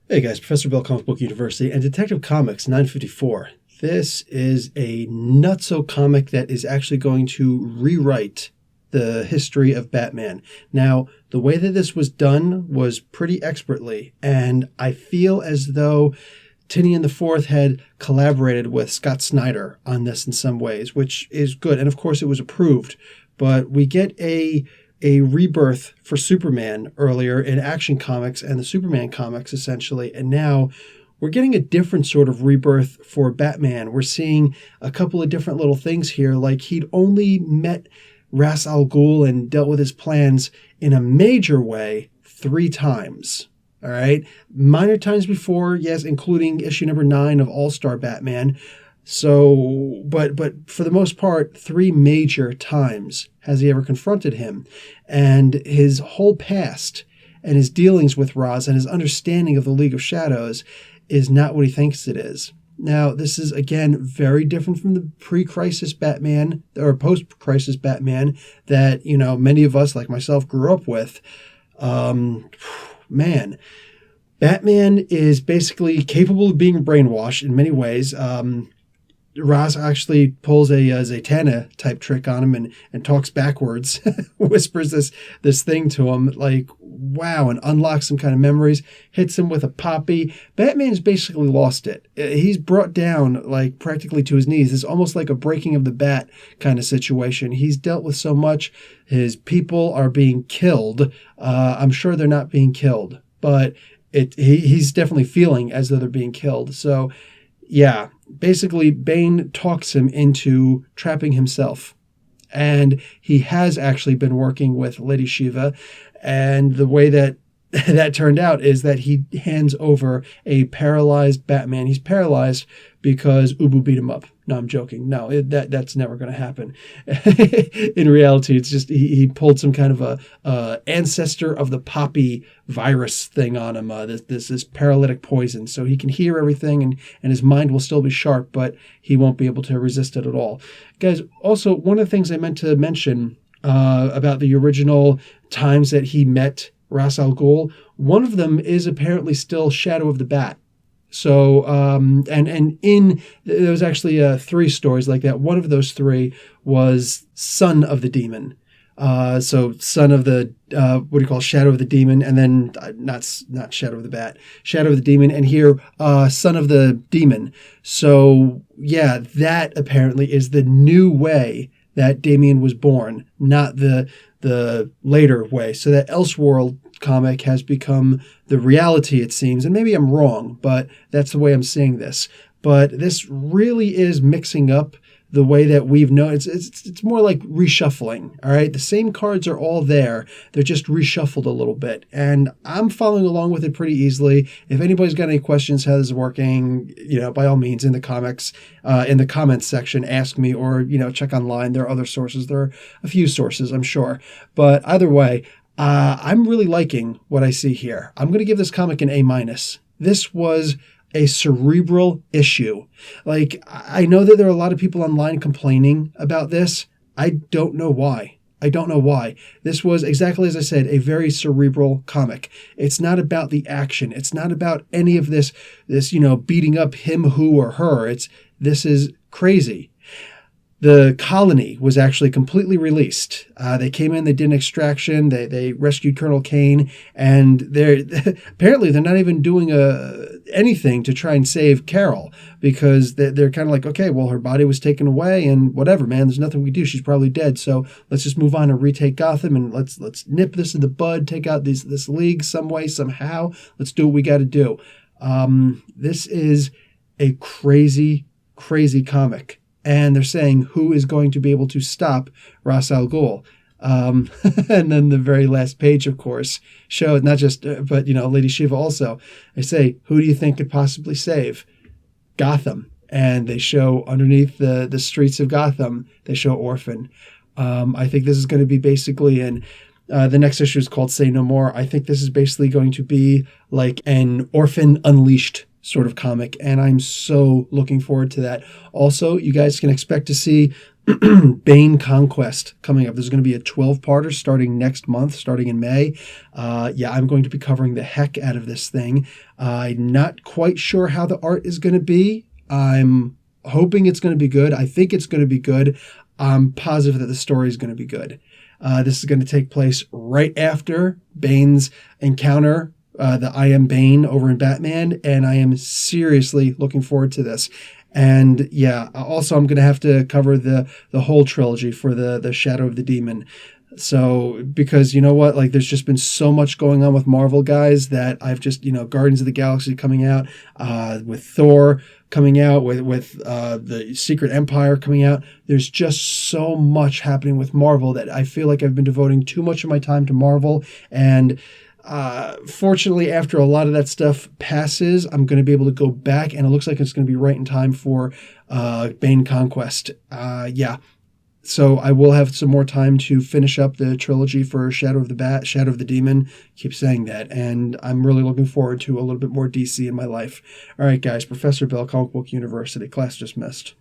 Hey guys, Professor Bill, Comic Book University, and Detective Comics 954. This is a nutso comic that is actually going to rewrite the history of Batman. Now, the way that this was done was pretty expertly, and I feel as though Tinian IV had collaborated with Scott Snyder on this in some ways, which is good. And of course, it was approved. But we get a rebirth for Superman earlier in Action Comics and the Superman comics, essentially. And now we're getting a different sort of rebirth for Batman. We're seeing a couple of different little things here, like he'd only met Ra's al Ghul and dealt with his plans in a major way 3 times. All right. Minor times before, yes, including issue number 9 of All-Star Batman. So, but for the most part, 3 major times has he ever confronted him. And his whole past and his dealings with Ra's and his understanding of the League of Shadows is not what he thinks it is. Now, this is, again, very different from the pre-crisis Batman or post-crisis Batman that, many of us, like myself, grew up with. Man, Batman is basically capable of being brainwashed in many ways. Ra's actually pulls a Zatanna type trick on him and talks backwards, whispers this thing to him like, wow, and unlocks some kind of memories, hits him with a poppy. Batman's basically lost it. He's brought down like practically to his knees. It's almost like a breaking of the bat kind of situation. He's dealt with so much. His people are being killed. I'm sure they're not being killed, but he's definitely feeling as though they're being killed. So, yeah, basically Bane talks him into trapping himself. And he has actually been working with Lady Shiva. And the way that that turned out is that he hands over a paralyzed Batman. He's paralyzed because Ubu beat him up. No, I'm joking. No, that's never going to happen. In reality, it's just he pulled some kind of a ancestor of the poppy virus thing on him. This paralytic poison, so he can hear everything and his mind will still be sharp, but he won't be able to resist it at all. Guys, also one of the things I meant to mention about the original times that he met Ra's al Ghul, one of them is apparently still Shadow of the Bat. So, there was actually 3 stories like that. One of those 3 was Son of the Demon. So Son of the, Shadow of the Demon, and then not Shadow of the Bat, Shadow of the Demon, and here, Son of the Demon. So, yeah, that apparently is the new way that Damian was born, not the later way. So that Elseworld comic has become the reality, it seems. And maybe I'm wrong, but that's the way I'm seeing this. But this really is mixing up the way that we've known. It's more like reshuffling, all right? The same cards are all there. They're just reshuffled a little bit. And I'm following along with it pretty easily. If anybody's got any questions how this is working, by all means, in the comics, in the comments section, ask me or, check online. There are other sources. There are a few sources, I'm sure. But either way, I'm really liking what I see here. I'm going to give this comic an A-. This was a cerebral issue. Like, I know that there are a lot of people online complaining about this. I don't know why. This was, exactly as I said, a very cerebral comic. It's not about the action. It's not about any of this, beating up him, who, or her. This is crazy. The colony was actually completely released. They came in, they did an extraction, they rescued Colonel Kane, and apparently they're not even doing anything to try and save Carol, because they're kind of like, okay, well, her body was taken away, and whatever, man, there's nothing we can do. She's probably dead, so let's just move on and retake Gotham, and let's nip this in the bud, take out this league some way, somehow. Let's do what we got to do. This is a crazy, crazy comic. And they're saying who is going to be able to stop Ra's al Ghul. And then the very last page, of course, showed not just, but, Lady Shiva also. They say, who do you think could possibly save Gotham? And they show underneath the streets of Gotham, they show Orphan. I think this is going to be basically the next issue is called Say No More. I think this is basically going to be like an Orphan Unleashed sort of comic, and I'm so looking forward to that. Also, you guys can expect to see Bane Conquest coming up. There's going to be a 12-parter starting next month, starting in May. I'm going to be covering the heck out of this thing. I'm not quite sure how the art is going to be. I'm hoping it's going to be good. I think it's going to be good. I'm positive that the story is going to be good. This is going to take place right after Bane's encounter, the I Am Bane over in Batman, and I am seriously looking forward to this. And yeah, also I'm going to have to cover the whole trilogy for the Shadow of the Demon. So, because you know what, like there's just been so much going on with Marvel, guys, that I've just, Guardians of the Galaxy coming out, with Thor coming out, with the Secret Empire coming out. There's just so much happening with Marvel that I feel like I've been devoting too much of my time to Marvel. And fortunately, after a lot of that stuff passes, I'm going to be able to go back, and it looks like it's going to be right in time for Bane Conquest. So I will have some more time to finish up the trilogy for Shadow of the Demon. Keep saying that. And I'm really looking forward to a little bit more DC in my life. All right, guys. Professor Bell, Comic Book University. Class dismissed.